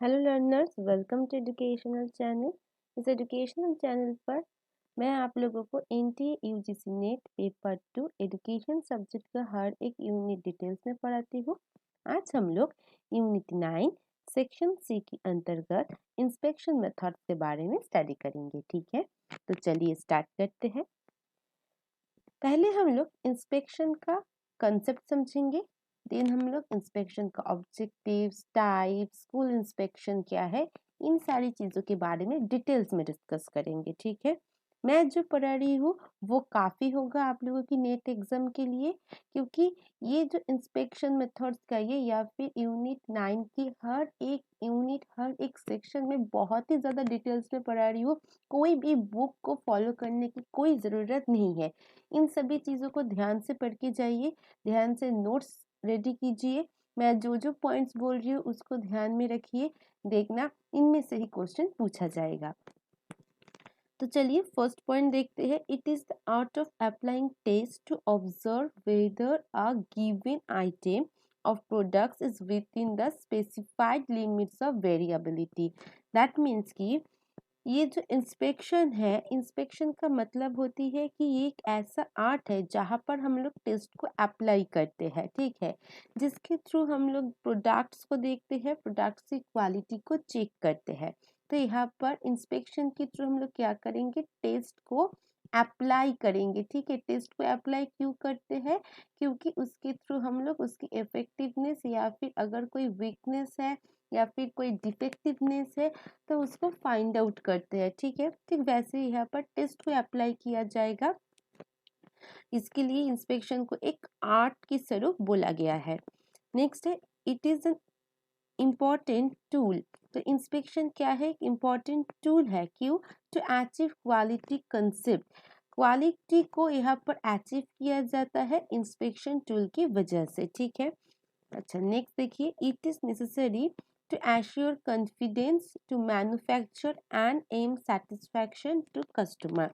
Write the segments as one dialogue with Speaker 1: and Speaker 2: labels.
Speaker 1: Hello learners, welcome to educational channel. इस educational channel पर मैं आप लोगों को NTA UGC NET paper 2 education subject का हर एक यूनिट डिटेल्स में पढ़ाती हूँ। आज हम लोग यूनिट 9 सेक्शन सी के अंतर्गत इंस्पेक्शन मेथड के बारे में स्टडी करेंगे। ठीक है, तो चलिए स्टार्ट करते हैं। पहले हम लोग इंस्पेक्शन का कंसेप्ट समझेंगे, देन हम लोग इंस्पेक्शन का ऑब्जेक्टिव्स, टाइप, स्कूल इंस्पेक्शन क्या है, इन सारी चीज़ों के बारे में डिटेल्स में डिस्कस करेंगे। ठीक है, मैं जो पढ़ा रही हूँ वो काफ़ी होगा आप लोगों की नेट एग्जाम के लिए, क्योंकि ये जो इंस्पेक्शन मेथड्स का ये या फिर यूनिट 9 की हर एक यूनिट, हर एक सेक्शन में बहुत ही ज़्यादा डिटेल्स में पढ़ा रही हूँ। कोई भी बुक को फॉलो करने की कोई ज़रूरत नहीं है। इन सभी चीज़ों को ध्यान से पढ़ के जाइए, ध्यान से नोट्स रेडी कीजिए। मैं जो जो पॉइंट्स बोल रही हूँ उसको ध्यान में रखिए, देखना इनमें से ही क्वेश्चन पूछा जाएगा। तो चलिए फर्स्ट पॉइंट देखते हैं। It is the art of applying test to observe whether a given item of products is within the specified limits of variability. That means कि ये जो इंस्पेक्शन है, इंस्पेक्शन का मतलब होती है कि ये एक ऐसा आर्ट है जहाँ पर हम लोग टेस्ट को अप्लाई करते हैं। ठीक है, जिसके थ्रू हम लोग प्रोडक्ट्स को देखते हैं, प्रोडक्ट्स की क्वालिटी को चेक करते हैं। तो यहाँ पर इंस्पेक्शन के थ्रू हम लोग क्या करेंगे, टेस्ट को अप्लाई करेंगे। ठीक है, टेस्ट को अप्लाई क्यों करते हैं, क्योंकि उसके थ्रू हम लोग उसकी इफेक्टिवनेस या फिर अगर कोई वीकनेस है या फिर कोई डिफेक्टिवनेस है तो उसको फाइंड आउट करते हैं। ठीक है, ठीक वैसे ही यहाँ पर टेस्ट को अप्लाई किया जाएगा। इसके लिए इंस्पेक्शन को एक आर्ट की स्वरूप बोला गया है। नेक्स्ट है, it is an important tool. तो इंस्पेक्शन क्या है, इम्पॉर्टेंट टूल है। क्यों, to achieve quality concept. Quality को यहाँ पर अचीव किया जाता है इंस्पेक्शन टूल की वजह से। ठीक है, अच्छा नेक्स्ट देखिए, it is necessary to assure confidence to manufacture and um satisfaction to customer.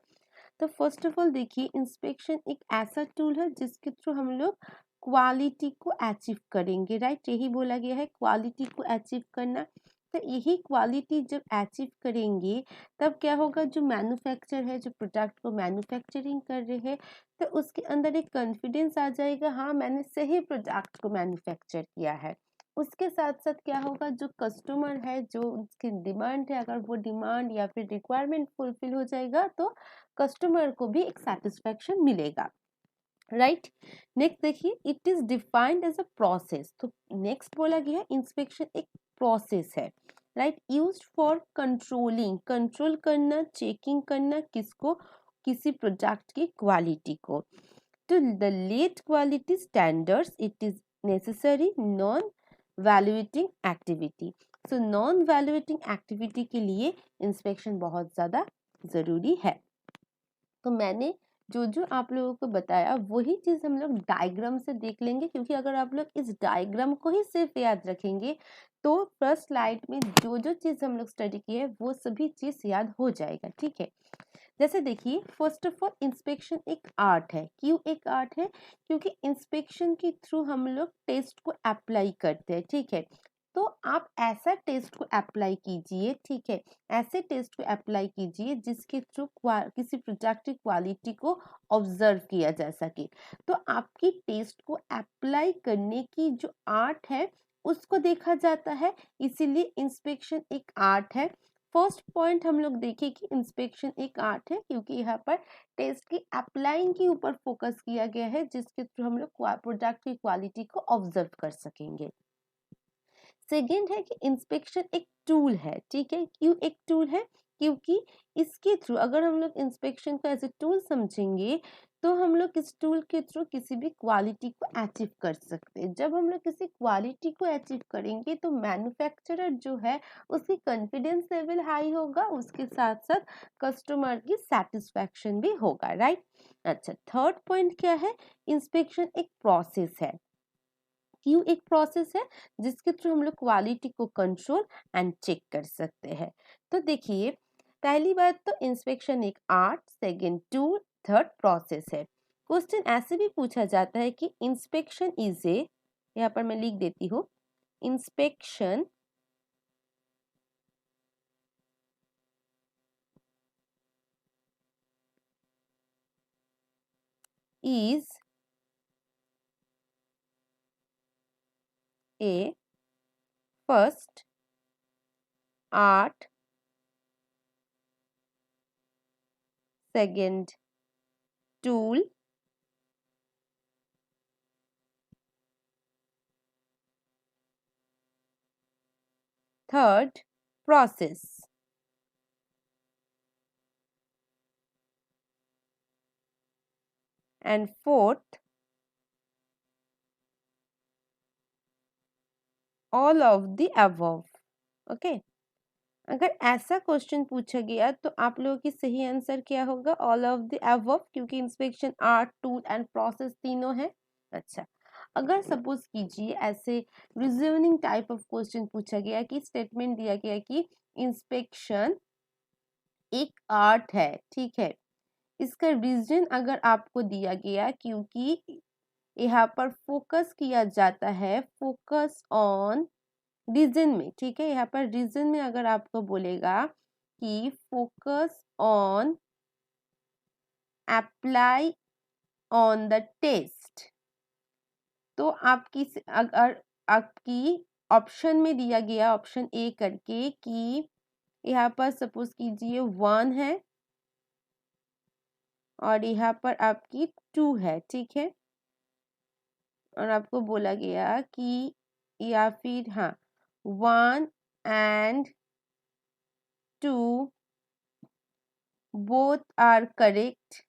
Speaker 1: तो फर्स्ट ऑफ ऑल देखिए, इंस्पेक्शन एक ऐसा टूल है जिसके थ्रू हम लोग क्वालिटी को अचीव करेंगे। राइट, यही बोला गया है, क्वालिटी को अचीव करना। तो यही क्वालिटी जब अचीव करेंगे तब क्या होगा, जो मैन्युफैक्चर है, जो प्रोडक्ट को मैन्युफैक्चरिंग कर रहे हैं, तो उसके अंदर एक कॉन्फिडेंस आ जाएगा, हाँ मैंने सही प्रोडक्ट को मैन्युफैक्चर किया है। उसके साथ साथ क्या होगा, जो कस्टमर है, जो उसकी डिमांड है, अगर वो डिमांड या फिर रिक्वायरमेंट फुलफिल हो जाएगा तो कस्टमर को भी एक सेटिस्फैक्शन मिलेगा। राइट, नेक्स्ट देखिए, it is defined as a process. तो नेक्स्ट बोला गया है, इंस्पेक्शन एक प्रोसेस है। Right, used for controlling, control करना, चेकिंग करना, किसको, किसी प्रोडक्ट की क्वालिटी को। To the late quality standards, it is necessary non-valuating activity. So non-valuating activity के लिए inspection बहुत ज़्यादा ज़रूरी है। तो मैंने जो जो आप लोगों को बताया वही चीज़ हम लोग डायग्राम से देख लेंगे, क्योंकि अगर आप लोग इस डायग्राम को ही सिर्फ याद रखेंगे तो फर्स्ट स्लाइड में जो जो चीज़ हम लोग स्टडी की है वो सभी चीज़ याद हो जाएगा। ठीक है, जैसे देखिए, फर्स्ट ऑफ ऑल इंस्पेक्शन एक आर्ट है। क्यों एक आर्ट है, क्योंकि इंस्पेक्शन के थ्रू हम लोग टेस्ट को अप्लाई करते हैं। ठीक है, तो आप ऐसा टेस्ट को अप्लाई कीजिए। ठीक है, ऐसे टेस्ट को अप्लाई कीजिए जिसके थ्रू किसी प्रोडक्ट की क्वालिटी को ऑब्जर्व किया जा सके। तो आपकी टेस्ट को अप्लाई करने की जो आर्ट है उसको देखा जाता है, इसीलिए इंस्पेक्शन एक आर्ट है। फर्स्ट पॉइंट हम लोग देखें कि इंस्पेक्शन एक आर्ट है, क्योंकि यहाँ पर टेस्ट की अप्लाइंग के ऊपर फोकस किया गया है जिसके थ्रू हम लोग प्रोडक्ट की क्वालिटी को ऑब्जर्व कर सकेंगे। सेकेंड है कि इंस्पेक्शन एक टूल है। ठीक है, क्यों एक टूल है, क्योंकि इसके थ्रू अगर हम लोग इंस्पेक्शन को एज ए टूल समझेंगे तो हम लोग इस टूल के थ्रू किसी भी क्वालिटी को अचीव कर सकते हैं। जब हम लोग किसी क्वालिटी को अचीव करेंगे तो मैन्युफैक्चरर जो है उसकी कॉन्फिडेंस लेवल हाई होगा, उसके साथ साथ कस्टमर की सेटिस्फैक्शन भी होगा। राइट, अच्छा थर्ड पॉइंट क्या है, इंस्पेक्शन एक प्रोसेस है। क्यों एक प्रोसेस है, जिसके थ्रू हम लोग क्वालिटी को कंट्रोल एंड चेक कर सकते हैं। तो देखिए, पहली बात तो इंस्पेक्शन एक art, second tool, third process है। क्वेश्चन ऐसे भी पूछा जाता है कि इंस्पेक्शन इज ए, यहाँ पर मैं लिख देती हूँ, inspection is a first art, second tool, third process, and fourth all of the above. Okay अगर ऐसा क्वेश्चन पूछा गया तो आप लोगों की सही आंसर क्या होगा? ऑल ऑफ द अबव, क्योंकि inspection art, tool and process तीनों है। अच्छा, अगर सपोज कीजिए ऐसे रीजनिंग टाइप ऑफ क्वेश्चन पूछा गया कि स्टेटमेंट दिया गया कि इंस्पेक्शन एक आर्ट है, ठीक है, इसका रीजन अगर आपको दिया गया, क्योंकि यहाँ पर फोकस किया जाता है, फोकस ऑन रीजन में, ठीक है, यहाँ पर रीजन में अगर आपको बोलेगा कि focus on apply on the test, तो आपकी अगर आपकी ऑप्शन में दिया गया ऑप्शन ए करके कि यहाँ पर सपोज कीजिए 1 है और यहाँ पर आपकी 2 है, ठीक है, और आपको बोला गया कि या फिर हाँ 1 and 2 बोथ आर करेक्ट,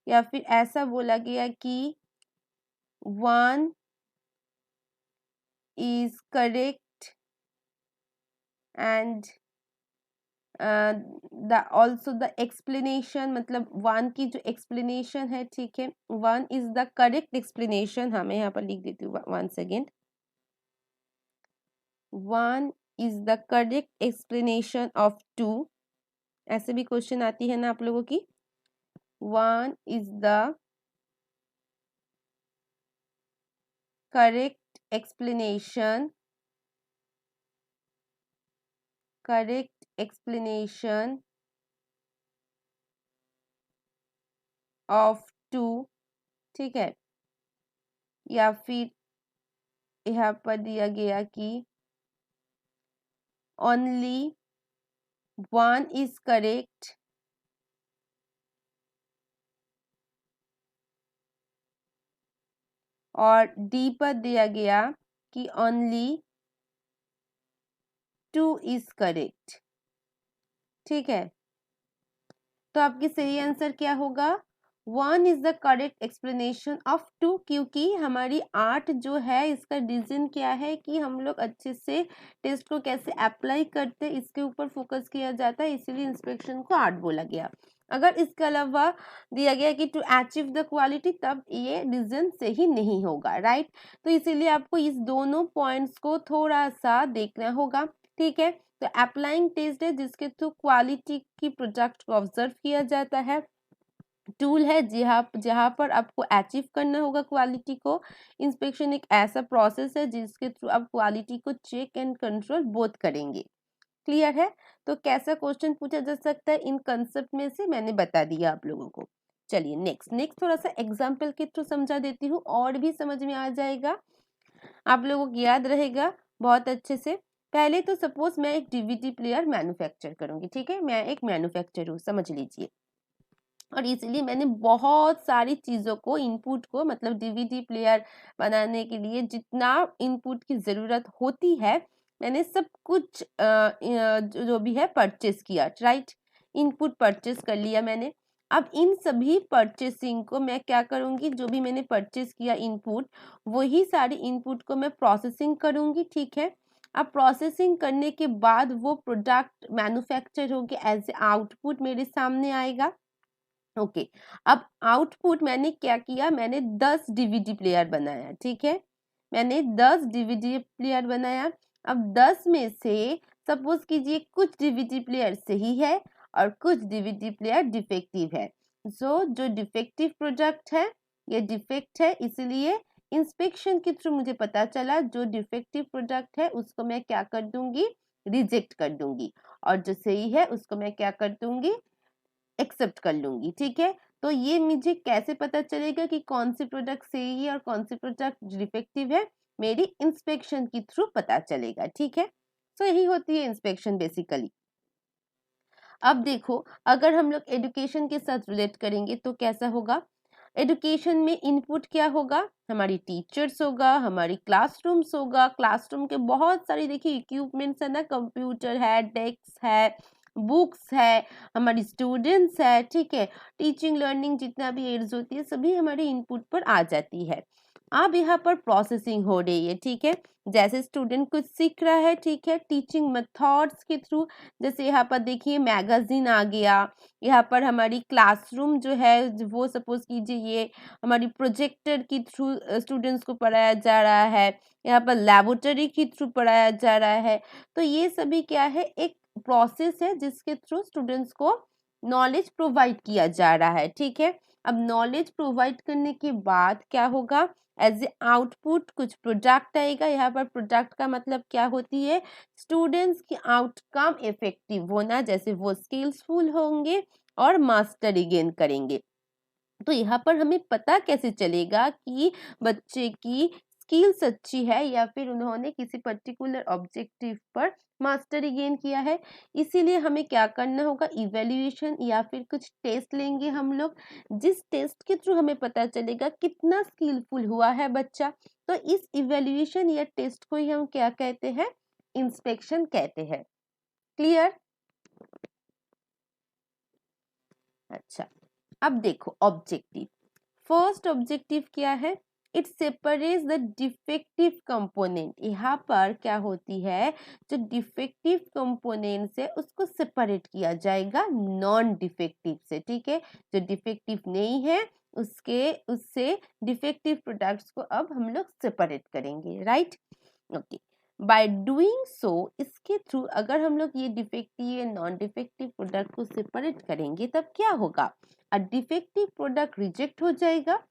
Speaker 1: या फिर ऐसा बोला गया कि 1 is correct and the also the explanation, मतलब 1 की जो एक्सप्लेनेशन है, ठीक है, 1 इज द करेक्ट एक्सप्लेनेशन। हाँ, मैं यहाँ पर लिख देती हूँ 1 second. 1 is the correct explanation of 2, ऐसे भी क्वेश्चन आती है ना आप लोगों की। 1 is the correct explanation of 2, ठीक है, या फिर यहाँ पर दिया गया कि ओनली 1 इज करेक्ट और डी पर दिया गया कि ओनली 2 इज करेक्ट, ठीक है, तो आपकी सही आंसर क्या होगा? 1 is the correct explanation of 2, क्योंकि हमारी 8 जो है इसका रीजन क्या है कि हम लोग अच्छे से टेस्ट को कैसे अप्लाई करते इसके ऊपर फोकस किया जाता है, इसीलिए इंस्पेक्शन को 8 बोला गया। अगर इसके अलावा दिया गया कि टू अचीव द क्वालिटी, तब ये रीजन सही नहीं होगा, राइट। तो इसीलिए आपको इस दोनों पॉइंट्स को थोड़ा सा देखना होगा, ठीक है। तो अप्लाइंग टेस्ट है जिसके थ्रू क्वालिटी की प्रोडक्ट को ऑब्जर्व किया जाता है। टूल है जहाँ पर आपको अचीव करना होगा क्वालिटी को। इंस्पेक्शन एक ऐसा प्रोसेस है जिसके थ्रू आप क्वालिटी को चेक एंड कंट्रोल बोथ करेंगे। क्लियर है? तो कैसा क्वेश्चन पूछा जा सकता है इन कंसेप्ट में से मैंने बता दिया आप लोगों को। चलिए नेक्स्ट थोड़ा सा एग्जाम्पल के थ्रू समझा देती हूँ और भी समझ में आ जाएगा, आप लोगों को याद रहेगा बहुत अच्छे से। पहले तो सपोज मैं एक डीवीडी प्लेयर मैन्युफैक्चर करूंगी, ठीक है, मैं एक मैन्युफैक्चर हूँ, समझ लीजिए, और इसलिए मैंने बहुत सारी चीज़ों को इनपुट को, मतलब डीवीडी प्लेयर बनाने के लिए जितना इनपुट की ज़रूरत होती है मैंने सब कुछ जो भी है परचेस किया, राइट। इनपुट परचेस कर लिया मैंने। अब इन सभी परचेसिंग को मैं क्या करूंगी, जो भी मैंने परचेस किया इनपुट, वही सारी इनपुट को मैं प्रोसेसिंग करूंगी, ठीक है। अब प्रोसेसिंग करने के बाद वो प्रोडक्ट मैन्युफैक्चर होके एज ए आउटपुट मेरे सामने आएगा। ओके अब आउटपुट मैंने क्या किया, मैंने 10 डीवीडी प्लेयर बनाया, ठीक है, मैंने 10 डीवीडी प्लेयर बनाया। अब 10 में से सपोज कीजिए कुछ डीवीडी प्लेयर सही है और कुछ डीवीडी प्लेयर डिफेक्टिव है। जो डिफेक्टिव प्रोडक्ट है ये डिफेक्ट है, इसलिए इंस्पेक्शन के थ्रू मुझे पता चला जो डिफेक्टिव प्रोडक्ट है उसको मैं क्या कर दूंगी, रिजेक्ट कर दूंगी, और जो सही है उसको मैं क्या कर दूंगी, एक्सेप्ट कर लूंगी, ठीक है। तो ये मुझे कैसे पता चलेगा कि कौन सी प्रोडक्ट सही है और कौन सी प्रोडक्ट डिफेक्टिव है? मेरी इंस्पेक्शन के थ्रू पता चलेगा, ठीक है। तो यही होती है इंस्पेक्शन बेसिकली। अब देखो, अगर हम लोग एजुकेशन के साथ रिलेट करेंगे तो कैसा होगा? एजुकेशन में इनपुट क्या होगा? हमारी टीचर्स होगा, हमारी क्लासरूम्स होगा। क्लासरूम के बहुत सारी देखिए इक्विपमेंट्स है ना, कंप्यूटर है, डेस्क है, बुक्स है, हमारी स्टूडेंट्स है, ठीक है। टीचिंग लर्निंग जितना भी एड्स होती है सभी हमारे इनपुट पर आ जाती है। अब यहाँ पर प्रोसेसिंग हो रही है, ठीक है। जैसे स्टूडेंट कुछ सीख रहा है, ठीक है, टीचिंग मेथड्स के थ्रू। जैसे यहाँ पर देखिए मैगजीन आ गया, यहाँ पर हमारी क्लासरूम जो है वो सपोज कीजिए ये हमारी प्रोजेक्टर के थ्रू स्टूडेंट्स को पढ़ाया जा रहा है, यहाँ पर लेबोरेटरी के थ्रू पढ़ाया जा रहा है। तो ये सभी क्या है, एक प्रोसेस है जिसके थ्रू स्टूडेंट्स को नॉलेज प्रोवाइड किया जा रहा है, ठीक है। अब नॉलेज प्रोवाइड करने के बाद क्या होगा? एज ए आउटपुट कुछ प्रोडक्ट आएगा। यहाँ पर प्रोडक्ट का मतलब क्या होती है? स्टूडेंट्स की आउटकम इफेक्टिव होना, जैसे वो स्किल्सफुल होंगे और मास्टरी गेन करेंगे। तो यहाँ पर हमें पता कैसे चलेगा कि बच्चे की स्किल्स अच्छी है या फिर उन्होंने किसी पर्टिकुलर ऑब्जेक्टिव पर मास्टरी गेन किया है? इसीलिए हमें क्या करना होगा? इवैल्यूएशन या फिर कुछ टेस्ट लेंगे हम लोग, जिस टेस्ट के थ्रू हमें पता चलेगा कितना स्किलफुल हुआ है बच्चा। तो इस इवैल्यूएशन या टेस्ट को ही हम क्या कहते हैं? इंस्पेक्शन कहते हैं। क्लियर? अच्छा, अब देखो ऑब्जेक्टिव। फर्स्ट ऑब्जेक्टिव क्या है? It separates the defective component. यहाँ पर क्या होती है, जो डिफेक्टिव कंपोनेंट्स है उसको सेपरेट किया जाएगा नॉन डिफेक्टिव से, ठीक है। जो डिफेक्टिव नहीं है उससे डिफेक्टिव प्रोडक्ट्स को अब हम लोग सेपरेट करेंगे, right. Okay, by doing so, इसके थ्रू अगर हम लोग ये डिफेक्टिव या नॉन डिफेक्टिव प्रोडक्ट को सेपरेट करेंगे तब क्या होगा? अ डिफेक्टिव प्रोडक्ट रिजेक्ट हो जाएगा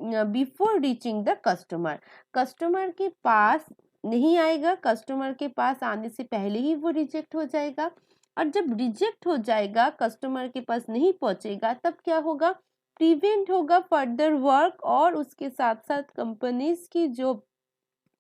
Speaker 1: before reaching the customer. Customer के पास नहीं आएगा, कस्टमर के पास आने से पहले ही वो रिजेक्ट हो जाएगा। और जब रिजेक्ट हो जाएगा, कस्टमर के पास नहीं पहुंचेगा, तब क्या होगा? प्रिवेंट होगा फर्दर वर्क, और उसके साथ साथ कंपनीज की जो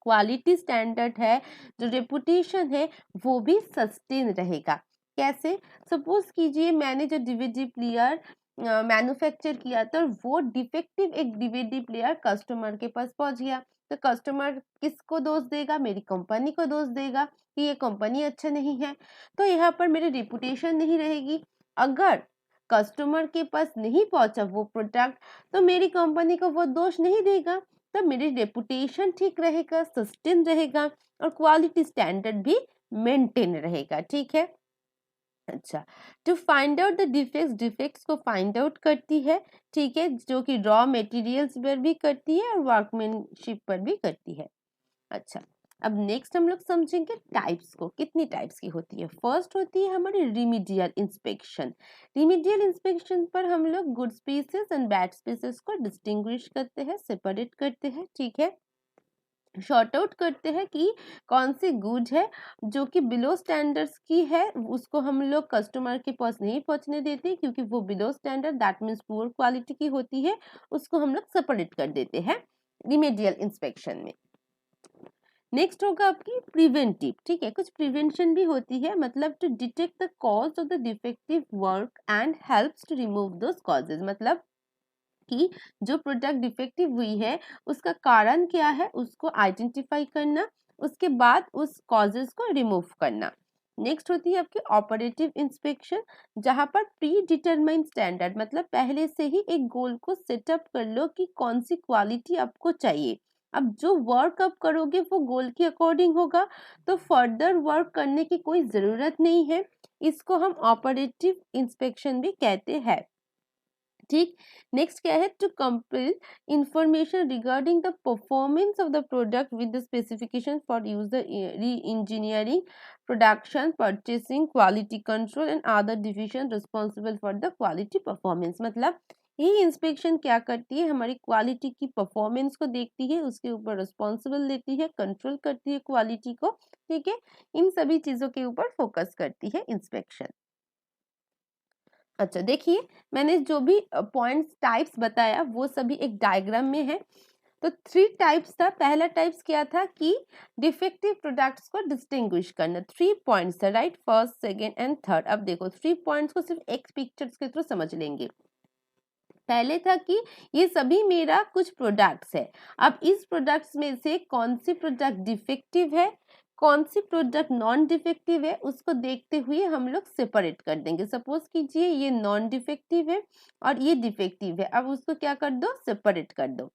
Speaker 1: क्वालिटी स्टैंडर्ड है, जो रेपुटेशन है, वो भी सस्टेन रहेगा। कैसे? सपोज कीजिए मैंने जो डीवीडी प्लेयर मैन्युफैक्चर किया था, वो डिफेक्टिव एक डीवीडी प्लेयर कस्टमर के पास पहुंच गया, तो कस्टमर किसको दोष देगा? मेरी कंपनी को दोष देगा कि ये कंपनी अच्छा नहीं है। तो यहाँ पर मेरी रेपुटेशन नहीं रहेगी। अगर कस्टमर के पास नहीं पहुंचा वो प्रोडक्ट, तो मेरी कंपनी को वो दोष नहीं देगा, तब मेरी रेपुटेशन ठीक रहेगा, सस्टेन रहेगा, और क्वालिटी स्टैंडर्ड भी मेंटेन रहेगा, ठीक है। अच्छा, to find out the defects, defects को फाइंड आउट करती है, ठीक है, जो कि रॉ मटेरियल्स पर भी करती है और वर्कमैनशिप पर भी करती है। अच्छा, अब नेक्स्ट हम लोग समझेंगे टाइप्स को। कितनी टाइप्स की होती है? फर्स्ट होती है हमारी रिमीडियल इंस्पेक्शन। रिमीडियल इंस्पेक्शन पर हम लोग good species and bad species को डिस्टिंग्विश करते हैं, सेपरेट करते हैं, ठीक है। शॉर्ट आउट करते हैं कि कौन सी गुड है जो कि बिलो स्टैंडर्ड्स की है, उसको हम लोग कस्टमर के पास नहीं पहुंचने देते क्योंकि वो below standard, that means poor quality की होती है, उसको हम लोग सेपरेट कर देते हैं रिमेडियल इंस्पेक्शन में। नेक्स्ट होगा आपकी प्रिवेंटिव, ठीक है। कुछ प्रिवेंशन भी होती है, मतलब to detect the cause of the defective work and helps to remove those causes. मतलब कि जो प्रोडक्ट डिफेक्टिव हुई है उसका कारण क्या है उसको आइडेंटिफाई करना, उसके बाद उस कॉजेज को रिमूव करना। नेक्स्ट होती है आपकी ऑपरेटिव इंस्पेक्शन, जहां पर प्री डिटरमाइंड स्टैंडर्ड, मतलब पहले से ही एक गोल को सेटअप कर लो कि कौन सी क्वालिटी आपको चाहिए। अब जो वर्क आप करोगे वो गोल के अकॉर्डिंग होगा, तो फर्दर वर्क करने की कोई ज़रूरत नहीं है। इसको हम ऑपरेटिव इंस्पेक्शन भी कहते हैं, ठीक। नेक्स्ट क्या है? To compare information regarding the performance of the product with the specification for user reengineering, production, purchasing, quality control and other division responsible for the quality performance. मतलब ये inspection क्या करती है? हमारी क्वालिटी की performance को देखती है, उसके ऊपर रिस्पॉन्सिबल लेती है, कंट्रोल करती है क्वालिटी को, ठीक है। इन सभी चीज़ों के ऊपर फोकस करती है इंस्पेक्शन। अच्छा देखिए, मैंने जो भी पॉइंट्स टाइप्स बताया वो सभी एक डायग्राम में है। तो 3 टाइप्स था। पहला टाइप्स क्या था कि डिफेक्टिव प्रोडक्ट्स को डिस्टिंग्विश करना। 3 पॉइंट्स था, right? First, second and third. अब देखो 3 पॉइंट्स को सिर्फ एक पिक्चर्स के थ्रू समझ लेंगे। पहले था कि ये सभी मेरा कुछ प्रोडक्ट्स है। अब इस प्रोडक्ट्स में से कौन सी प्रोडक्ट डिफेक्टिव है, कौन सी प्रोडक्ट नॉन डिफेक्टिव है, उसको देखते हुए हम लोग सेपरेट कर देंगे। सपोज कीजिए ये नॉन डिफेक्टिव है और ये डिफेक्टिव है। अब उसको क्या कर दो, सेपरेट कर दो।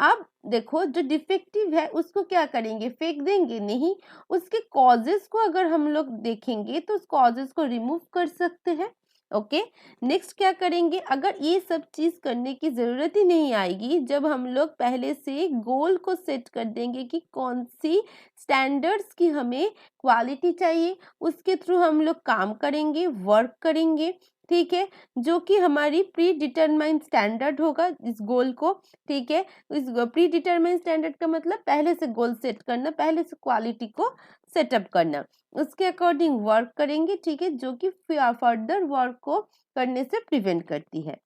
Speaker 1: अब देखो जो डिफेक्टिव है उसको क्या करेंगे, फेंक देंगे? नहीं, उसके कॉजेस को अगर हम लोग देखेंगे तो उस कॉजेस को रिमूव कर सकते हैं। ओके, नेक्स्ट क्या करेंगे, अगर ये सब चीज करने की जरूरत ही नहीं आएगी जब हम लोग पहले से गोल को सेट कर देंगे कि कौन सी स्टैंडर्ड्स की हमें क्वालिटी चाहिए, उसके थ्रू हम लोग काम करेंगे, वर्क करेंगे। ठीक है, जो कि हमारी प्री डिटरमाइंड स्टैंडर्ड होगा इस गोल को। ठीक है, इस प्री डिटरमाइंड स्टैंडर्ड का मतलब पहले से गोल सेट करना, पहले से क्वालिटी को सेटअप करना, उसके अकॉर्डिंग वर्क करेंगे। ठीक है, जो कि फर्दर वर्क को करने से प्रिवेंट करती है।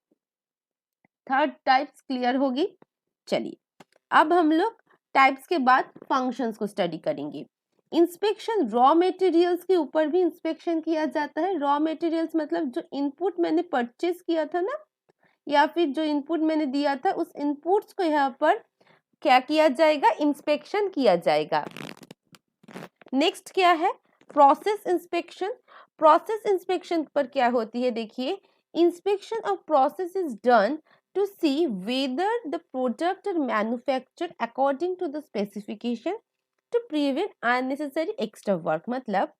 Speaker 1: थर्ड टाइप्स क्लियर होगी। चलिए अब हम लोग टाइप्स के बाद फंक्शंस को स्टडी करेंगे। इंस्पेक्शन रॉ मटेरियल्स के ऊपर भी इंस्पेक्शन किया जाता है। रॉ मटेरियल्स मतलब जो इनपुट मैंने परचेज किया था ना, या फिर जो इनपुट मैंने दिया था उस इनपुट्स को यहाँ पर क्या किया जाएगा, इंस्पेक्शन किया जाएगा। नेक्स्ट क्या है, प्रोसेस इंस्पेक्शन। प्रोसेस इंस्पेक्शन पर क्या होती है, देखिए, inspection of process is done to see whether the product are manufactured according to the specification to prevent unnecessary extra work। मतलब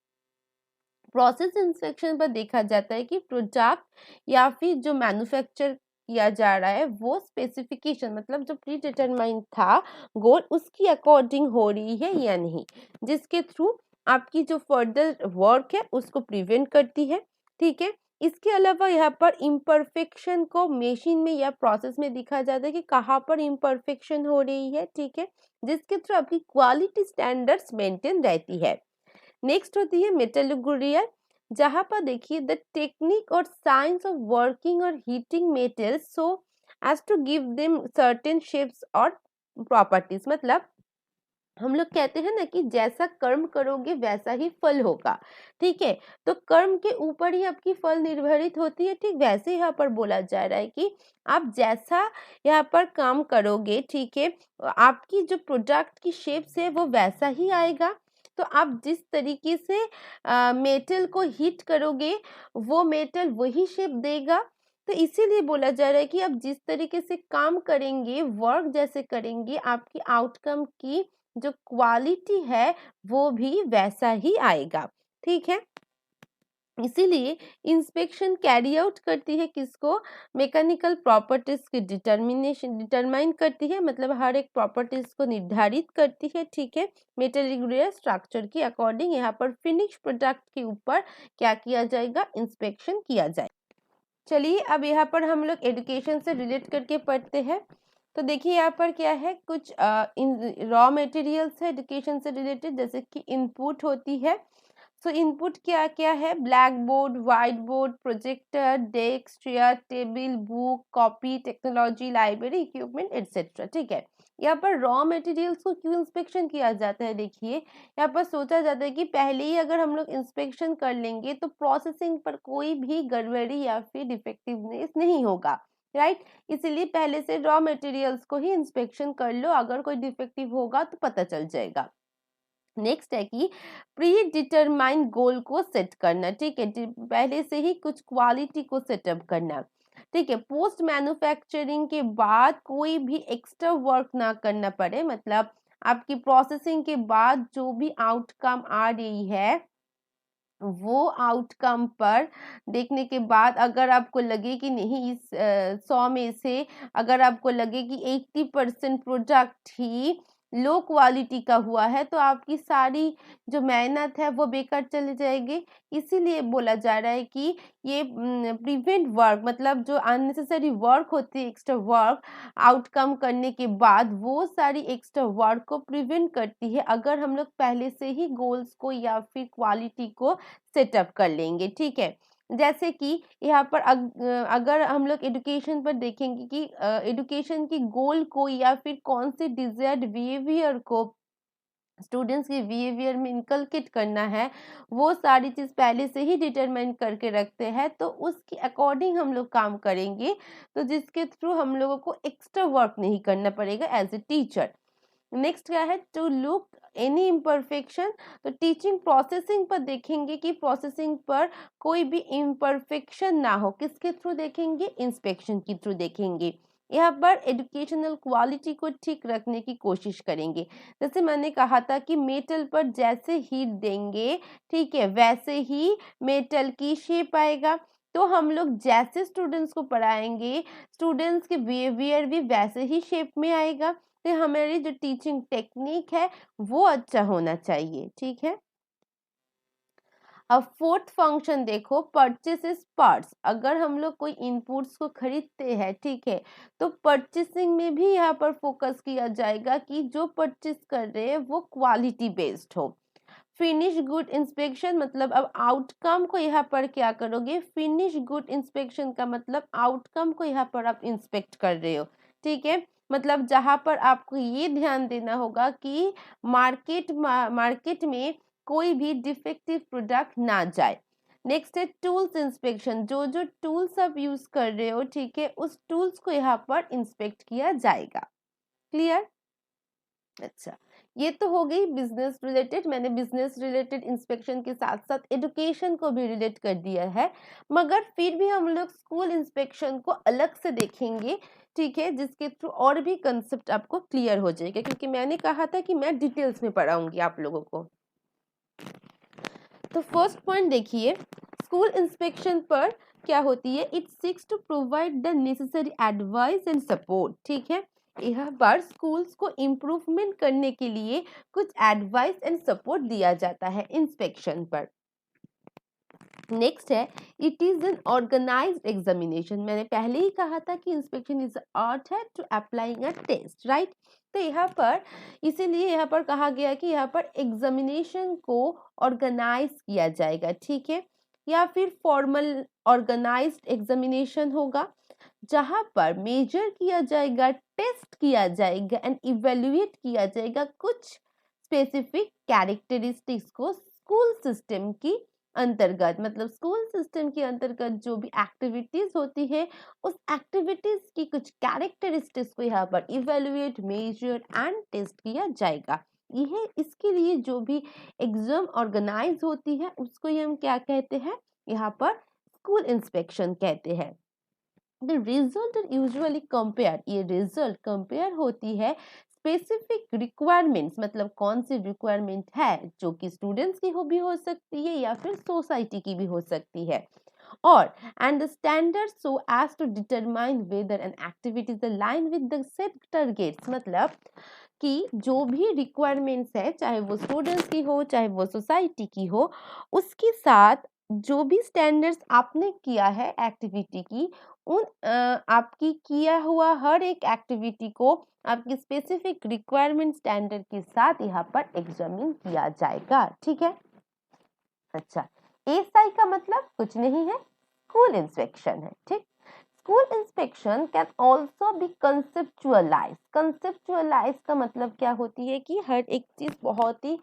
Speaker 1: प्रोसेस इंस्पेक्शन पर देखा जाता है कि प्रोडक्ट या फिर जो मैन्युफैक्चर किया जा रहा है वो स्पेसिफिकेशन मतलब जो प्री डिटरमाइंड था गोल उसकी अकॉर्डिंग हो रही है या नहीं, जिसके थ्रू आपकी जो फर्दर वर्क है उसको प्रिवेंट करती है। ठीक है, इसके अलावा यहाँ पर इम्परफेक्शन को मशीन में या प्रोसेस में दिखा जाता है कि कहाँ पर इम्परफेक्शन हो रही है। ठीक है, जिसके थ्रू आपकी क्वालिटी स्टैंडर्ड्स मेंटेन रहती है। नेक्स्ट होती है मेटलर्जिकल, जहां पर देखिए द टेक्निक और साइंस ऑफ वर्किंग और heating metals so as to give them certain shapes और प्रॉपर्टीज। मतलब हम लोग कहते हैं ना कि जैसा कर्म करोगे वैसा ही फल होगा। ठीक है, तो कर्म के ऊपर ही आपकी फल निर्भरित होती है। ठीक वैसे यहाँ पर बोला जा रहा है कि आप जैसा यहाँ पर काम करोगे, ठीक है, आपकी जो प्रोडक्ट की शेप्स है वो वैसा ही आएगा। तो आप जिस तरीके से मेटल को हीट करोगे वो मेटल वही शेप देगा। तो इसीलिए बोला जा रहा है कि आप जिस तरीके से काम करेंगे, वर्क जैसे करेंगे, आपकी आउटकम की जो क्वालिटी है वो भी वैसा ही आएगा। ठीक है, इसीलिए इंस्पेक्शन कैरी आउट करती है किसको, मैकेनिकल प्रॉपर्टीज की डिटरमाइन करती है, मतलब हर एक प्रॉपर्टीज को निर्धारित करती है। ठीक है, मेटेरियल स्ट्रक्चर के अकॉर्डिंग यहाँ पर फिनिश प्रोडक्ट के ऊपर क्या किया जाएगा, इंस्पेक्शन किया जाए। चलिए अब यहाँ पर हम लोग एजुकेशन से रिलेट करके पढ़ते हैं। तो देखिए यहाँ पर क्या है, कुछ रॉ मटेरियल्स है एजुकेशन से रिलेटेड, जैसे कि इनपुट होती है। सो इनपुट क्या क्या है, black board, white board, projector, desk, chair, table, book, copy, technology, library equipment etcetera. ठीक है, यहाँ पर रॉ मटेरियल्स को क्यों इंस्पेक्शन किया जाता है, देखिए यहाँ पर सोचा जाता है कि पहले ही अगर हम लोग इंस्पेक्शन कर लेंगे तो प्रोसेसिंग पर कोई भी गड़बड़ी या फिर डिफेक्टिवनेस नहीं होगा, राइट। इसीलिए पहले से रॉ मटेरियल्स को ही इंस्पेक्शन कर लो, अगर कोई डिफेक्टिव होगा तो पता चल जाएगा। नेक्स्ट है कि प्री डिटरमाइंड गोल को सेट करना। ठीक है, पहले से ही कुछ क्वालिटी को सेटअप करना। ठीक है, पोस्ट मैन्युफैक्चरिंग के बाद कोई भी एक्स्ट्रा वर्क ना करना पड़े, मतलब आपकी प्रोसेसिंग के बाद जो भी आउटकम आ रही है वो आउटकम पर देखने के बाद अगर आपको लगे कि नहीं इस 100 में से अगर आपको लगे कि 80% प्रोडक्ट ही लो क्वालिटी का हुआ है तो आपकी सारी जो मेहनत है वो बेकार चली जाएगी। इसीलिए बोला जा रहा है कि ये प्रिवेंट वर्क, मतलब जो अननेसेसरी वर्क होती है, एक्स्ट्रा वर्क आउटकम करने के बाद वो सारी एक्स्ट्रा वर्क को प्रिवेंट करती है अगर हम लोग पहले से ही गोल्स को या फिर क्वालिटी को सेटअप कर लेंगे। ठीक है, जैसे कि यहाँ पर अगर हम लोग एजुकेशन पर देखेंगे कि एजुकेशन की गोल को या फिर कौन से डिजायर्ड बिहेवियर को स्टूडेंट्स के बिहेवियर में इनकलकेट करना है, वो सारी चीज़ पहले से ही डिटरमाइन करके रखते हैं, तो उसके अकॉर्डिंग हम लोग काम करेंगे, तो जिसके थ्रू हम लोगों को एक्स्ट्रा वर्क नहीं करना पड़ेगा एज ए टीचर। नेक्स्ट क्या है, टू लुक एनी इम्परफेक्शन, तो टीचिंग प्रोसेसिंग पर देखेंगे कि प्रोसेसिंग पर कोई भी इम्परफेक्शन ना हो, किसके थ्रू देखेंगे, इंस्पेक्शन के थ्रू देखेंगे। यहाँ पर एजुकेशनल क्वालिटी को ठीक रखने की कोशिश करेंगे। जैसे मैंने कहा था कि मेटल पर जैसे हीट देंगे, ठीक है, वैसे ही मेटल की शेप आएगा। तो हम लोग जैसे स्टूडेंट्स को पढ़ाएंगे, स्टूडेंट्स के बिहेवियर भी वैसे ही शेप में आएगा। तो हमारी जो टीचिंग टेक्निक है वो अच्छा होना चाहिए, ठीक है। अब फोर्थ फंक्शन देखो, परचेसेस पार्ट्स। अगर हम लोग कोई इनपुट्स को खरीदते हैं, ठीक है, तो परचेसिंग में भी यहाँ पर फोकस किया जाएगा कि जो परचेस कर रहे हैं वो क्वालिटी बेस्ड हो। फिनिश गुड इंस्पेक्शन, मतलब अब आउटकम को यहाँ पर क्या करोगे, फिनिश गुड इंस्पेक्शन का मतलब आउटकम को यहाँ पर आप इंस्पेक्ट कर रहे हो, ठीक है। मतलब जहां पर आपको ये ध्यान देना होगा कि मार्केट में कोई भी डिफेक्टिव प्रोडक्ट ना जाए। नेक्स्ट है टूल्स इंस्पेक्शन, जो जो टूल्स आप यूज कर रहे हो, ठीक है, उस टूल्स को यहाँ पर इंस्पेक्ट किया जाएगा। क्लियर? अच्छा, ये तो हो गई बिजनेस रिलेटेड। मैंने बिजनेस रिलेटेड इंस्पेक्शन के साथ साथ एजुकेशन को भी रिलेट कर दिया है, मगर फिर भी हम लोग स्कूल इंस्पेक्शन को अलग से देखेंगे, ठीक है, जिसके थ्रू और भी कंसेप्ट आपको क्लियर हो जाएगा, क्योंकि मैंने कहा था कि मैं डिटेल्स में पढ़ाऊंगी आप लोगों को। तो फर्स्ट पॉइंट देखिए, स्कूल इंस्पेक्शन पर क्या होती है, it seeks to provide the necessary advice and support, ठीक है। यहाँ पर स्कूल्स को इम्प्रूवमेंट करने के लिए कुछ एडवाइस एंड सपोर्ट दिया जाता है इंस्पेक्शन पर। नेक्स्ट है, it is an organised examination. मैंने पहले ही कहा था कि इंस्पेक्शन इज आर्ट है to applying a test, right. तो यहाँ पर इसीलिए यहाँ पर कहा गया कि यहाँ पर एग्जामिनेशन को ऑर्गेनाइज किया जाएगा, ठीक है, या फिर फॉर्मल ऑर्गेनाइज्ड एग्जामिनेशन होगा, जहां पर मेजर किया जाएगा, टेस्ट किया जाएगा एंड इवेल्युएट किया जाएगा कुछ स्पेसिफिक कैरेक्टरिस्टिक्स को स्कूल सिस्टम की अंतर्गत। मतलब स्कूल सिस्टम के अंतर्गत जो भी एक्टिविटीज होती है, उस एक्टिविटीज की कुछ कैरेक्टरिस्टिक्स को यहाँ पर इवेल्युएट, मेजर एंड टेस्ट किया जाएगा। यह इसके लिए जो भी एग्जाम ऑर्गेनाइज होती है उसको ही हम क्या कहते हैं, यहाँ पर स्कूल इंस्पेक्शन कहते हैं। The result are usually compare, ये रिजल्ट कंपेयर होती है स्पेसिफिक रिक्वायरमेंट्स, मतलब कौन सी रिक्वायरमेंट है जो कि स्टूडेंट्स की भी हो सकती है या फिर सोसाइटी की भी हो सकती है, और and the standard so as to determine whether an activity is align with the set targets. मतलब कि जो भी रिक्वायरमेंट्स है, चाहे वो स्टूडेंट्स की हो चाहे वो सोसाइटी की हो, उसके साथ जो भी स्टैंडर्ड्स आपने किया है एक्टिविटी की, उन आपकी किया हुआ हर एक एक्टिविटी को आपकी स्पेसिफिक रिक्वायरमेंट स्टैंडर्ड के साथ यहाँ पर एग्जामिन किया जाएगा, ठीक है। अच्छा, एसआई का मतलब कुछ नहीं है, स्कूल इंस्पेक्शन है, ठीक। School inspection can also be conceptualise. Conceptualise का मतलब क्या होती है कि हर एक चीज बहुत ही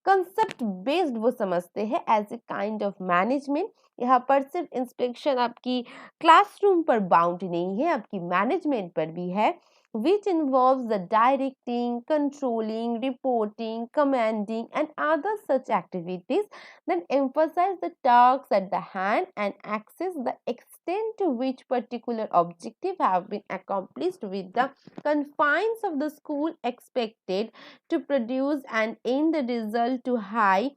Speaker 1: कंसेप्ट बेस्ड वो समझते हैं as a kind of management. यहाँ पर सिर्फ इंस्पेक्शन आपकी क्लासरूम पर बाउंड नहीं है, आपकी मैनेजमेंट पर भी है, which involves the directing, controlling, reporting, commanding, and other such activities that emphasize the tasks at the hand and access the extent to which particular objective have been accomplished with the confines of the school expected to produce and end the result to high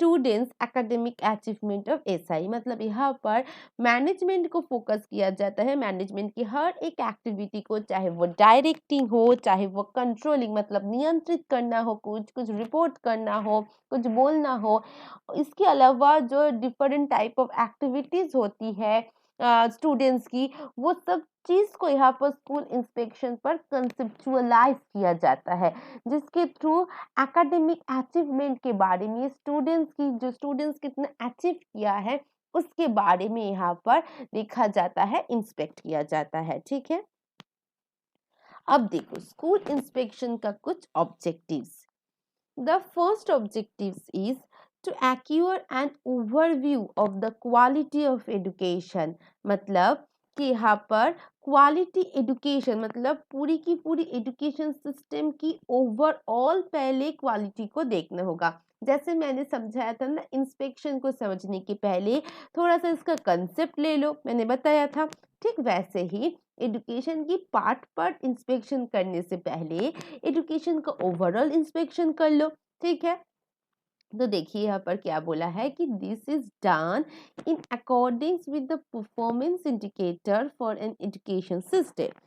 Speaker 1: students academic achievement of SI. मतलब यहाँ पर management को focus किया जाता है, management की हर एक activity को, चाहे वो डायरेक्टिंग हो चाहे वो कंट्रोलिंग मतलब नियंत्रित करना हो, कुछ कुछ रिपोर्ट करना हो, कुछ बोलना हो। इसके अलावा जो डिफरेंट टाइप ऑफ एक्टिविटीज होती है स्टूडेंट्स की, वो सब चीज को यहाँ पर स्कूल इंस्पेक्शन पर कंसेप्चुअलाइज किया जाता है, जिसके थ्रू एकेडमिक अचीवमेंट के बारे में, स्टूडेंट्स की जो स्टूडेंट्स कितना अचीव किया है उसके बारे में यहाँ पर देखा जाता है, इंस्पेक्ट किया जाता है। ठीक है, अब देखो स्कूल इंस्पेक्शन का कुछ objectives. The first objective is to acquire an overview of the quality of education। मतलब कि यहाँ पर क्वालिटी एजुकेशन मतलब पूरी की पूरी एजुकेशन सिस्टम की ओवरऑल पहले क्वालिटी को देखना होगा। जैसे मैंने समझाया था ना, इंस्पेक्शन को समझने के पहले थोड़ा सा इसका कंसेप्ट ले लो, मैंने बताया था। ठीक वैसे ही एजुकेशन की पार्ट इंस्पेक्शन करने से पहले एजुकेशन का ओवरऑल इंस्पेक्शन कर लो। ठीक है, तो देखिए यहाँ पर क्या बोला है कि this is done in according with the performance indicator for an education system.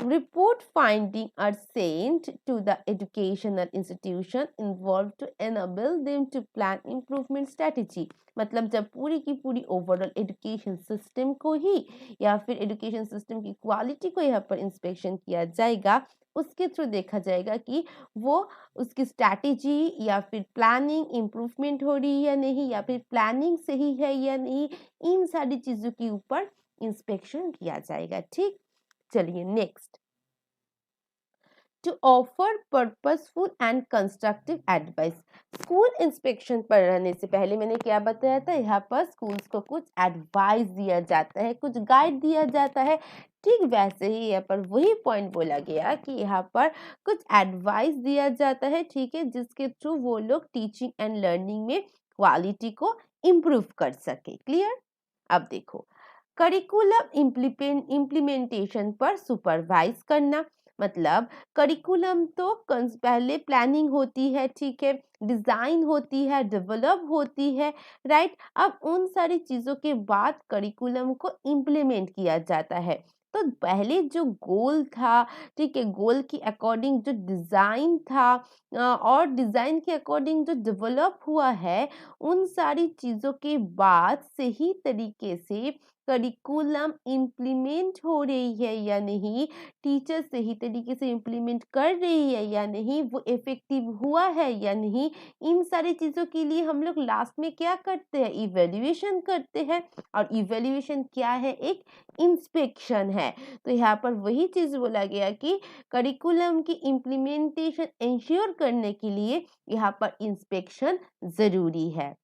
Speaker 1: Report findings are sent to the educational institution involved to enable them to plan improvement strategy। मतलब जब पूरी की पूरी ओवरऑल एजुकेशन सिस्टम को ही या फिर education system की quality को यहाँ पर इंस्पेक्शन किया जाएगा, उसके थ्रू देखा जाएगा कि वो उसकी स्ट्रैटेजी या फिर प्लानिंग इम्प्रूवमेंट हो रही है या नहीं, या फिर प्लानिंग सही है या नहीं, इन सारी चीज़ों के ऊपर इंस्पेक्शन किया जाएगा। ठीक, चलिए next, to offer purposeful and constructive advice. School inspection पर रहने से पहले मैंने क्या बताया था, यहाँ पर स्कूल्स को कुछ एडवाइस दिया जाता है, कुछ गाइड दिया जाता है। ठीक वैसे ही यहाँ पर वही पॉइंट बोला गया कि यहाँ पर कुछ एडवाइस दिया जाता है। ठीक है, जिसके थ्रू वो लोग टीचिंग एंड लर्निंग में क्वालिटी को इम्प्रूव कर सके। क्लियर, अब देखो करिकुलम इम्प्लीमेंटेशन पर सुपरवाइज करना। मतलब करिकुलम तो पहले प्लानिंग होती है, ठीक है, डिजाइन होती है, डेवलप होती है, राइट। अब उन सारी चीजों के बाद करिकुलम को इम्प्लीमेंट किया जाता है। तो पहले जो गोल था, ठीक है, गोल के अकॉर्डिंग जो डिजाइन था और डिजाइन के अकॉर्डिंग जो डेवलप हुआ है, उन सारी चीजों के बाद सही तरीके से करिकुलम इम्प्लीमेंट हो रही है या नहीं, टीचर सही तरीके से इम्प्लीमेंट कर रही है या नहीं, वो इफेक्टिव हुआ है या नहीं, इन सारी चीज़ों के लिए हम लोग लास्ट में क्या करते हैं, इवेल्युएशन करते हैं। और इवेल्युएशन क्या है, एक इंस्पेक्शन है। तो यहाँ पर वही चीज़ बोला गया कि करिकुलम की इम्प्लीमेंटेशन इंश्योर करने के लिए यहाँ पर इंस्पेक्शन ज़रूरी है।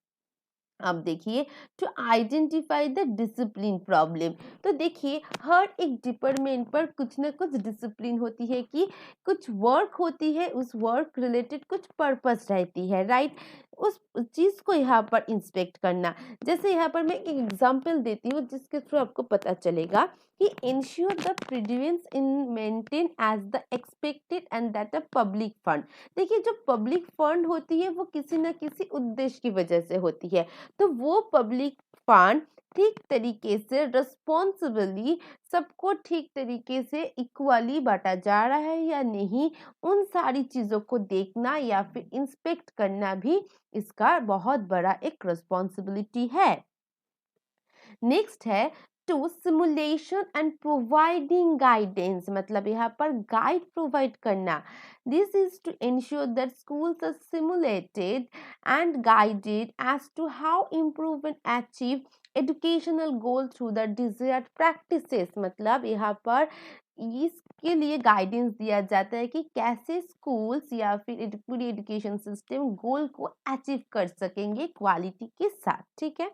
Speaker 1: अब देखिए, to identify the discipline problem. तो देखिए हर एक डिपार्टमेंट पर कुछ ना कुछ डिसिप्लिन होती है कि कुछ वर्क होती है, उस वर्क रिलेटेड कुछ पर्पस रहती है, राइट। उस चीज को यहाँ पर इंस्पेक्ट करना। जैसे यहाँ पर मैं एक एग्जांपल देती हूँ जिसके थ्रू आपको पता चलेगा कि ensure the prudence in maintain as the expected and that a public fund. देखिए जो पब्लिक फंड होती है वो किसी न किसी उद्देश्य की वजह से होती है, तो वो पब्लिक फंड ठीक तरीके से रिस्पॉन्सिबली सबको ठीक तरीके से इक्वली बांटा जा रहा है या नहीं, उन सारी चीजों को देखना या फिर इंस्पेक्ट करना भी इसका बहुत बड़ा एक रिस्पॉन्सिबिलिटी है। नेक्स्ट है to simulation and providing guidance. मतलब यहाँ पर गाइड प्रोवाइड करना। This is to ensure that schools are simulated and guided as to how improve and achieve educational goal through the desired practices। मतलब यहाँ पर इसके लिए गाइडेंस दिया जाता है कि कैसे स्कूल्स या फिर पूरी एजुकेशन सिस्टम गोल को अचीव कर सकेंगे क्वालिटी के साथ। ठीक है,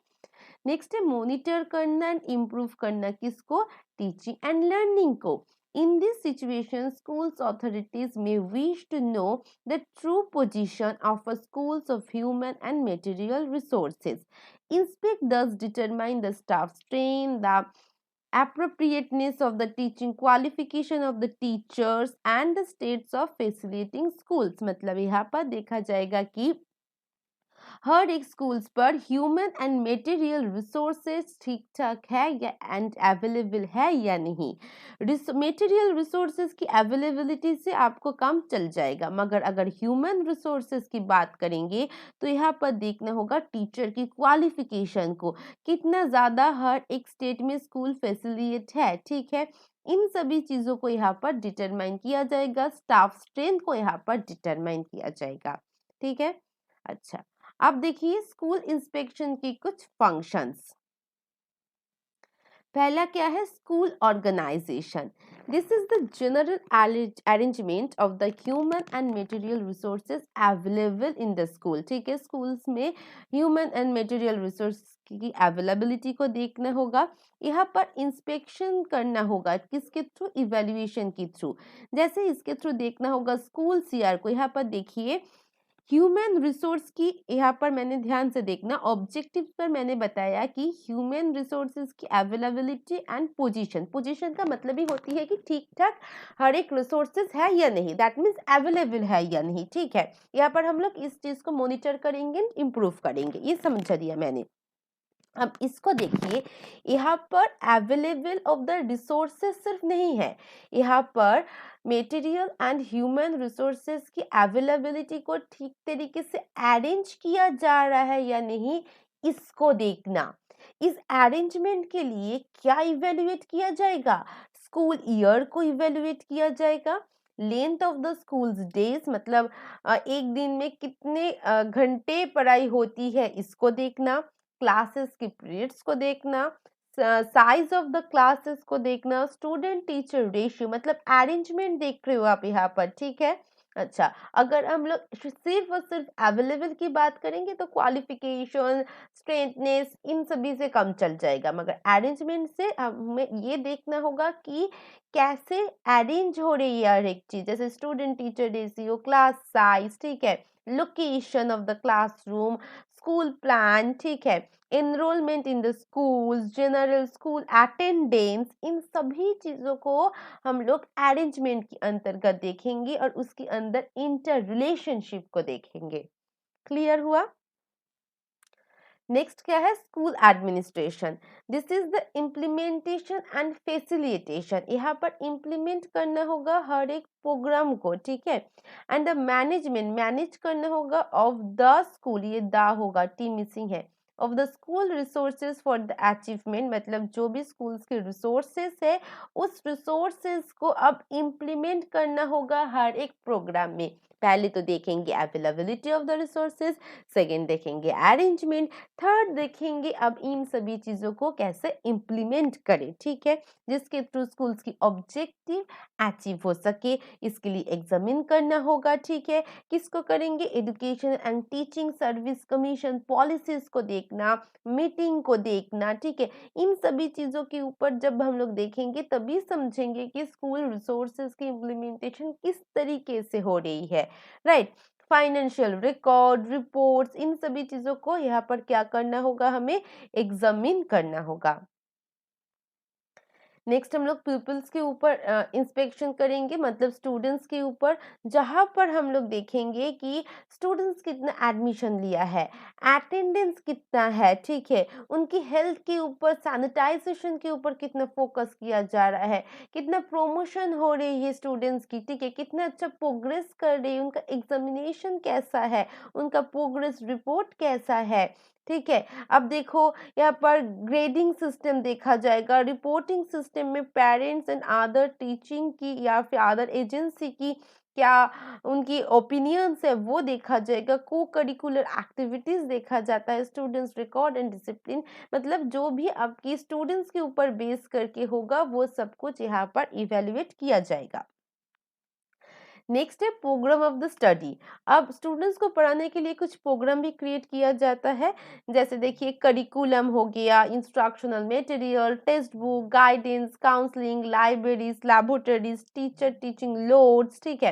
Speaker 1: नेक्स्ट है मॉनिटर करना एंड इम्प्रूव करना, किसको, टीचिंग एंड लर्निंग को। In this situation, schools authorities may wish to know the true position of a schools of human and material resources. Inspect thus determine the staff strength, the appropriateness of the teaching qualification of the teachers and the states of facilitating schools। मतलब यहाँ पर देखा जाएगा कि हर एक schools पर human and material resources ठीक ठाक है या एंड अवेलेबल है या नहीं। मटेरियल रिसोर्सेज की अवेलेबिलिटी से आपको काम चल जाएगा, मगर अगर ह्यूमन रिसोर्सेज की बात करेंगे तो यहाँ पर देखना होगा टीचर की क्वालिफिकेशन को, कितना ज़्यादा हर एक स्टेट में स्कूल फैसिलिटेट है। ठीक है, इन सभी चीज़ों को यहाँ पर डिटरमाइन किया जाएगा, स्टाफ स्ट्रेंथ को यहाँ पर डिटरमाइन किया जाएगा। ठीक है, अच्छा अब देखिए स्कूल इंस्पेक्शन की कुछ फंक्शंस। पहला क्या है, school organisation. This is the general arrangement of the human and material resources available in the school. ठीक है, स्कूल्स में ह्यूमन एंड मटेरियल रिसोर्स की अवेलेबिलिटी को देखना होगा। यहाँ पर इंस्पेक्शन करना होगा, किसके थ्रू, इवेल्युएशन के थ्रू। जैसे इसके थ्रू देखना होगा स्कूल सीआर को। यहाँ पर देखिए ह्यूमन रिसोर्स की, यहाँ पर मैंने ध्यान से देखना, ऑब्जेक्टिव पर मैंने बताया कि ह्यूमन रिसोर्सेज की अवेलेबिलिटी एंड पोजीशन। पोजीशन का मतलब ही होती है कि ठीक ठाक हर एक रिसोर्सेज है या नहीं, दैट मीन्स अवेलेबल है या नहीं। ठीक है, यहाँ पर हम लोग इस चीज को मॉनिटर करेंगे, इम्प्रूव करेंगे, ये समझा दिया मैंने। अब इसको देखिए, यहाँ पर अवेलेबल ऑफ द रिसोर्सेज सिर्फ नहीं है, यहाँ पर मेटीरियल एंड ह्यूमन रिसोर्सेज की अवेलेबिलिटी को ठीक तरीके से अरेंज किया जा रहा है या नहीं, इसको देखना। इस अरेंजमेंट के लिए क्या इवेल्युएट किया जाएगा, स्कूल ईयर को इवेल्युएट किया जाएगा, length of the schools days, मतलब एक दिन में कितने घंटे पढ़ाई होती है, इसको देखना, क्लासेस के पीरियड्स को देखना, साइज ऑफ द क्लासेस को देखना, स्टूडेंट टीचर रेशियो, मतलब अरेंजमेंट देख रहे हो आप यहाँ पर। ठीक है, अच्छा, अगर हम लोग सिर्फ और सिर्फ अवेलेबल की बात करेंगे तो क्वालिफिकेशन, स्ट्रेंथनेस, इन सभी से कम चल जाएगा, मगर अरेंजमेंट से हमें ये देखना होगा कि कैसे अरेंज हो रही है हर एक चीज, जैसे student teacher ratio, class size, ठीक है, location of the classroom, school plan, ठीक है, enrolment in the school, general school attendance, इन सभी चीजों को हम लोग अरेंजमेंट के अंतर्गत देखेंगे और उसके अंदर इंटर रिलेशनशिप को देखेंगे। क्लियर हुआ? नेक्स्ट क्या है, school administration. This is the implementation and facilitation. यहाँ पर इम्प्लीमेंट करना होगा हर एक प्रोग्राम को, ठीक है, एंड द मैनेजमेंट, मैनेज करना होगा ऑफ द स्कूल, ये द होगा, टी मिसिंग है, of the school resources for the achievement, मतलब जो भी स्कूल्स के रिसोर्सेज है उस रिसोर्सेज को अब इम्प्लीमेंट करना होगा हर एक प्रोग्राम में। पहले तो देखेंगे availability of the resources, second देखेंगे अरेंजमेंट, थर्ड देखेंगे अब इन सभी चीजों को कैसे इम्प्लीमेंट करें, ठीक है, जिसके थ्रू स्कूल्स की ऑब्जेक्टिव अचीव हो सके, इसके लिए एग्जामिन करना होगा। ठीक है, किसको करेंगे, education and teaching service commission policies को देखना, मीटिंग को देखना, ठीक है, इन सभी चीजों के ऊपर जब हम लोग देखेंगे तभी समझेंगे कि स्कूल रिसोर्सेज की इम्प्लीमेंटेशन किस तरीके से हो रही है, राइट। फाइनेंशियल रिकॉर्ड, रिपोर्ट्स, इन सभी चीजों को यहाँ पर क्या करना होगा, हमें एग्जामिन करना होगा। नेक्स्ट हम लोग पीपल्स के ऊपर इंस्पेक्शन करेंगे, मतलब स्टूडेंट्स के ऊपर, जहां पर हम लोग देखेंगे कि स्टूडेंट्स कितना एडमिशन लिया है, अटेंडेंस कितना है, ठीक है, उनकी हेल्थ के ऊपर, सैनिटाइजेशन के ऊपर कितना फोकस किया जा रहा है, कितना प्रमोशन हो रही है स्टूडेंट्स की, ठीक है, कितना अच्छा प्रोग्रेस कर रही है, उनका एग्जामिनेशन कैसा है, उनका प्रोग्रेस रिपोर्ट कैसा है, ठीक है। अब देखो यहाँ पर ग्रेडिंग सिस्टम देखा जाएगा, रिपोर्टिंग सिस्टम में पेरेंट्स एंड अदर टीचिंग की या फिर अदर एजेंसी की क्या उनकी ओपिनियंस है वो देखा जाएगा, को करिकुलर एक्टिविटीज देखा जाता है, स्टूडेंट्स रिकॉर्ड एंड डिसिप्लिन, मतलब जो भी आपकी स्टूडेंट्स के ऊपर बेस करके होगा वो सब कुछ यहाँ पर इवेल्युएट किया जाएगा। नेक्स्ट है प्रोग्राम ऑफ द स्टडी। अब स्टूडेंट्स को पढ़ाने के लिए कुछ प्रोग्राम भी क्रिएट किया जाता है, जैसे देखिए करिकुलम हो गया, instructional material, text book, guidance, counselling, libraries, laboratories, teacher teaching loads, ठीक है,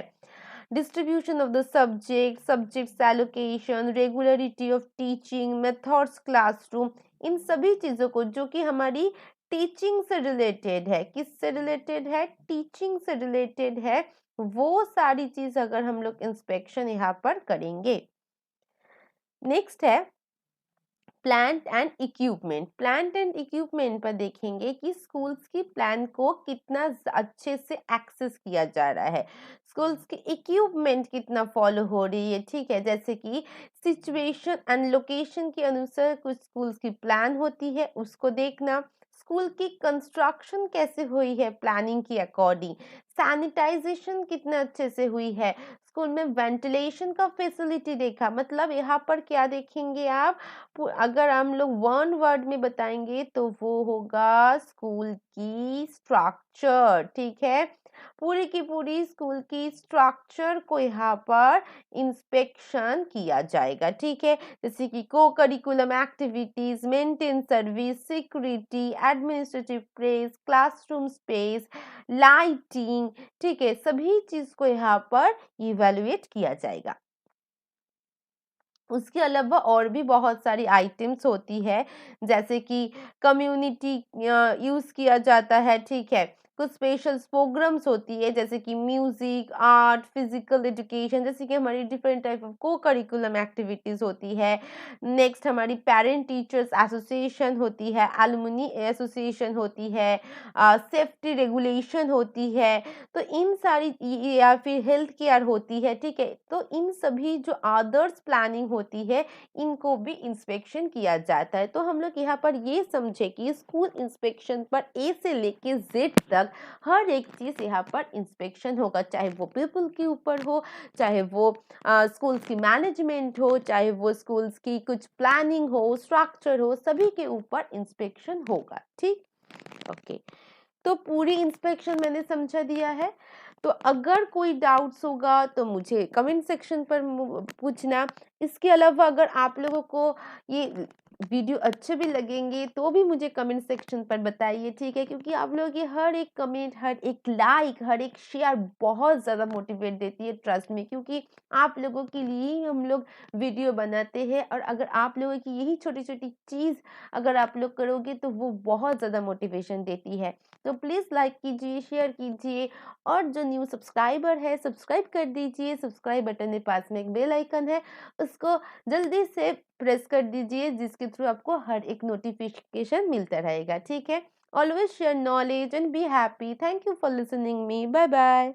Speaker 1: distribution of the subjects allocation, regularity of teaching methods, classroom, इन सभी चीज़ों को जो कि हमारी टीचिंग से रिलेटेड है, किससे रिलेटेड है, टीचिंग से रिलेटेड है, वो सारी चीज अगर हम लोग इंस्पेक्शन यहाँ पर करेंगे। नेक्स्ट है plant and equipment. Plant and equipment पर देखेंगे कि स्कूल्स की प्लान को कितना अच्छे से एक्सेस किया जा रहा है, स्कूल्स की इक्विपमेंट कितना फॉलो हो रही है, ठीक है, जैसे कि सिचुएशन एंड लोकेशन के अनुसार कुछ स्कूल्स की प्लान होती है उसको देखना, स्कूल की कंस्ट्रक्शन कैसे हुई है प्लानिंग की अकॉर्डिंग, सैनिटाइजेशन कितने अच्छे से हुई है, स्कूल में वेंटिलेशन का फैसिलिटी देखा। मतलब यहाँ पर क्या देखेंगे आप, अगर हम लोग वन वर्ड में बताएंगे तो वो होगा स्कूल की स्ट्रक्चर। ठीक है, पूरी की पूरी स्कूल की स्ट्रक्चर को यहाँ पर इंस्पेक्शन किया जाएगा। ठीक है, जैसे कि को curriculum activities, maintain service, security, administrative place, classroom space, lighting. ठीक है, सभी चीज को यहाँ पर इवेलुएट किया जाएगा। उसके अलावा और भी बहुत सारी आइटम्स होती है, जैसे कि कम्युनिटी यूज किया जाता है। ठीक है, कुछ स्पेशल प्रोग्राम्स होती है जैसे कि म्यूजिक, आर्ट, फिजिकल एजुकेशन, जैसे कि हमारी डिफरेंट टाइप ऑफ को करिकुलम एक्टिविटीज होती है। नेक्स्ट हमारी पेरेंट टीचर्स एसोसिएशन होती है, एलुमनी एसोसिएशन होती है, सेफ्टी रेगुलेशन होती है। तो इन सारी या फिर हेल्थ केयर होती है। ठीक है, तो इन सभी जो अदर्स प्लानिंग होती है इनको भी इंस्पेक्शन किया जाता है। तो हम लोग यहाँ पर ये समझे कि स्कूल इंस्पेक्शन पर ए से लेके जेड तक हर एक चीज यहाँ पर इंस्पेक्शन होगा, चाहे वो पीपल के ऊपर हो, चाहे वो स्कूल्स की मैनेजमेंट हो, चाहे वो स्कूल्स की कुछ प्लानिंग हो, स्ट्रक्चर हो, सभी के ऊपर इंस्पेक्शन होगा। ठीक, ओके। तो पूरी इंस्पेक्शन मैंने समझा दिया है। तो अगर कोई डाउट्स होगा तो मुझे कमेंट सेक्शन पर पूछना। इसके अलावा अगर आप लोगों को ये वीडियो अच्छे भी लगेंगे तो भी मुझे कमेंट सेक्शन पर बताइए। ठीक है, क्योंकि आप लोगों की हर एक कमेंट, हर एक लाइक, हर एक शेयर बहुत ज़्यादा मोटिवेट देती है, ट्रस्ट में, क्योंकि आप लोगों के लिए ही हम लोग वीडियो बनाते हैं। और अगर आप लोगों की यही छोटी छोटी चीज़ अगर आप लोग करोगे तो वो बहुत ज़्यादा मोटिवेशन देती है। तो प्लीज़ लाइक कीजिए, शेयर कीजिए, और जो न्यू सब्सक्राइबर है सब्सक्राइब कर दीजिए। सब्सक्राइब बटन के पास में एक बेल आइकन है, उसको जल्दी से प्रेस कर दीजिए, जिसके थ्रू आपको हर एक नोटिफिकेशन मिलता रहेगा। ठीक है, always share knowledge and be happy. Thank you for listening me. Bye bye.